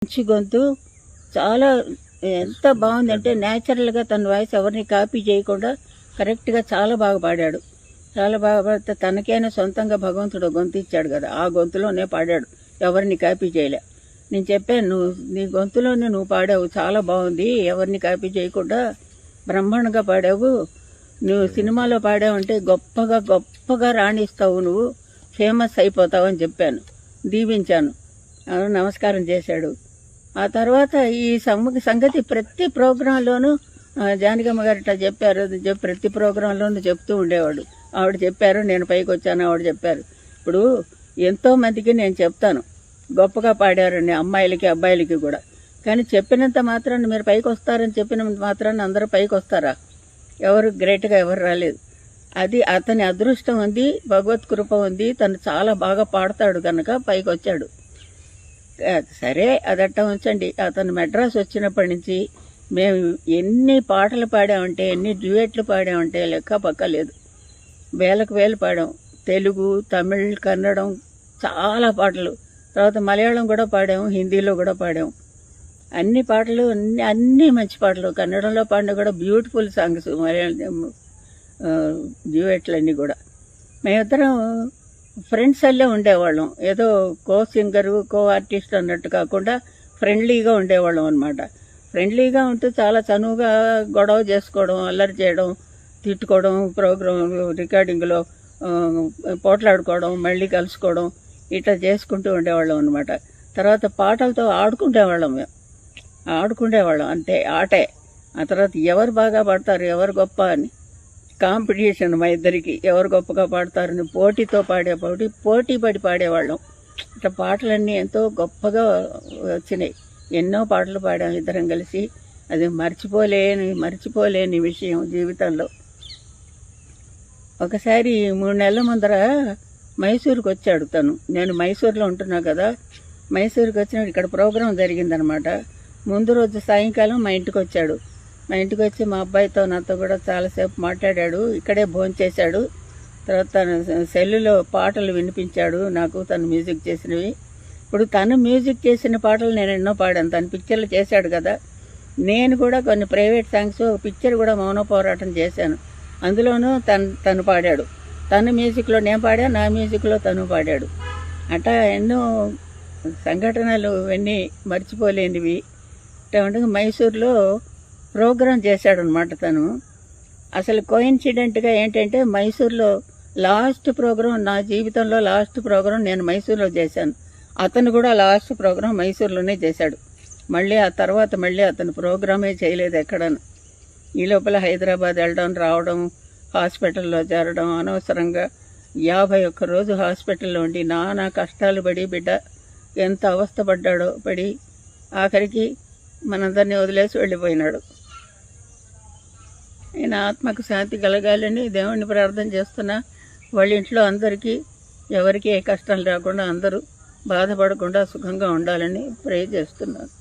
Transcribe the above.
మంచి గొంతు, చాలా ఎంత బాగుందంటే న్యాచురల్గా తన వాయిస్ ఎవరిని కాపీ చేయకుండా కరెక్ట్గా చాలా బాగా పాడాడు. చాలా బాగా పాడితే తనకైనా సొంతంగా భగవంతుడు గొంతు ఇచ్చాడు కదా, ఆ గొంతులోనే పాడాడు, ఎవరిని కాపీ చేయలే. నేను చెప్పాను, నీ గొంతులోనే నువ్వు పాడావు, చాలా బాగుంది, ఎవరిని కాపీ చేయకుండా బ్రహ్మాండంగా పాడావు, నువ్వు సినిమాలో పాడావంటే గొప్పగా గొప్పగా రాణిస్తావు, నువ్వు ఫేమస్ అయిపోతావు అని చెప్పాను, దీవించాను. నమస్కారం చేశాడు. ఆ తర్వాత ఈ సంగతి ప్రతి ప్రోగ్రాంలోనూ జానకమ్మ గారు ఇట్లా చెప్పారు, ప్రతి ప్రోగ్రాంలోనూ చెప్తూ ఉండేవాడు. ఆవిడ చెప్పారు, నేను పైకి వచ్చాను, ఆవిడ చెప్పారు. ఇప్పుడు ఎంతోమందికి నేను చెప్తాను గొప్పగా పాడారని, అమ్మాయిలకి అబ్బాయిలకి కూడా. కానీ చెప్పినంత మాత్రాన్ని మీరు పైకి వస్తారని చెప్పినంత మాత్రాన్ని అందరూ పైకి వస్తారా? ఎవరు గ్రేట్గా ఎవరు రాలేదు. అది అతని అదృష్టం ఉంది, భగవత్ కృప ఉంది, తను చాలా బాగా పాడతాడు కనుక పైకి వచ్చాడు. సరే, అదట్ట ఉంచండి. అతను మెడ్రాస్ వచ్చినప్పటి నుంచి మేము ఎన్ని పాటలు పాడామంటే, ఎన్ని డ్యూయెట్లు పాడామంటే లెక్క పక్క లేదు. వేలకు వేలు పాడాం. తెలుగు, తమిళ్, కన్నడం చాలా పాటలు. తర్వాత మలయాళం కూడా పాడాము, హిందీలో కూడా పాడాము. అన్ని పాటలు అన్ని మంచి పాటలు. కన్నడంలో పాడిన కూడా బ్యూటిఫుల్ సాంగ్స్, మలయాళం డ్యూయెట్లన్నీ కూడా. మేమిద్దరం ఫ్రెండ్స్ అల్లే ఉండేవాళ్ళం. ఏదో కో సింగరు, కో ఆర్టిస్ట్ అన్నట్టు కాకుండా ఫ్రెండ్లీగా ఉండేవాళ్ళం అనమాట. ఫ్రెండ్లీగా ఉంటూ చాలా చనువుగా గొడవ చేసుకోవడం, అల్లరి చేయడం, తిట్టుకోవడం, ప్రోగ్రామ్ రికార్డింగ్లో పోట్లాడుకోవడం, మళ్ళీ కలుసుకోవడం, ఇట్లా చేసుకుంటూ ఉండేవాళ్ళం అనమాట. తర్వాత పాటలతో ఆడుకుండేవాళ్ళం, మేము ఆడుకుండేవాళ్ళం, అంతే, ఆటే. ఆ తర్వాత ఎవరు బాగా పాడతారు, ఎవరు గొప్ప అని కాంపిటీషన్ మా ఇద్దరికి, ఎవరు గొప్పగా పాడతారని పోటీతో పోటీ పడి పాడేవాళ్ళం. ఇట్లా పాటలన్నీ ఎంతో గొప్పగా వచ్చినాయి. ఎన్నో పాటలు పాడాం ఇద్దరం కలిసి. అది మర్చిపోలేని విషయం జీవితంలో. ఒకసారి 3 నెలల ముందర మైసూరుకు వచ్చాడు తను. నేను మైసూరులో ఉంటున్నా కదా, మైసూరుకి వచ్చినప్పుడు ఇక్కడ ప్రోగ్రాం జరిగిందనమాట. ముందు రోజు సాయంకాలం మా ఇంటికి వచ్చాడు. మా ఇంటికి వచ్చి మా అబ్బాయితో నాతో కూడా చాలాసేపు మాట్లాడాడు. ఇక్కడే భోంచేశాడు. తర్వాత తన సెల్లులో పాటలు వినిపించాడు నాకు, తను మ్యూజిక్ చేసినవి. ఇప్పుడు తను మ్యూజిక్ చేసిన పాటలు నేను ఎన్నో పాడాను. తను పిక్చర్లు చేశాడు కదా, నేను కూడా కొన్ని ప్రైవేట్ సాంగ్స్, పిక్చర్ కూడా మౌన పోరాటం చేశాను. అందులోనూ తను పాడాడు. తన మ్యూజిక్లో నేను పాడా, నా మ్యూజిక్లో తను పాడాడు. అట్లా ఎన్నో సంఘటనలు ఇవన్నీ మర్చిపోలేనివి. అంటే మైసూర్లో ప్రోగ్రాం చేశాడనమాట తను. అసలు కోయిన్సిడెంట్గా ఏంటంటే, మైసూర్లో లాస్ట్ ప్రోగ్రాం, నా జీవితంలో లాస్ట్ ప్రోగ్రాం నేను మైసూర్లో చేశాను. అతను కూడా లాస్ట్ ప్రోగ్రాం మైసూర్లోనే చేశాడు. మళ్ళీ ఆ తర్వాత మళ్ళీ అతను ప్రోగ్రామే చేయలేదు ఎక్కడను. ఈ లోపల హైదరాబాద్ వెళ్ళడం, రావడం, హాస్పిటల్లో చేరడం, అనవసరంగా 51 రోజు హాస్పిటల్లో ఉండి నానా కష్టాలు పడి, బిడ్డ ఎంత అవస్థపడ్డాడో పడి, ఆఖరికి మనందరినీ వదిలేసి వెళ్ళిపోయినాడు. నేను ఆత్మకు శాంతి కలగాలని దేవుణ్ణి ప్రార్థన చేస్తున్నా. వాళ్ళ ఇంట్లో అందరికీ ఎవరికి ఏ కష్టం రాకుండా, అందరూ బాధపడకుండా సుఖంగా ఉండాలని ప్రే చేస్తున్నాను.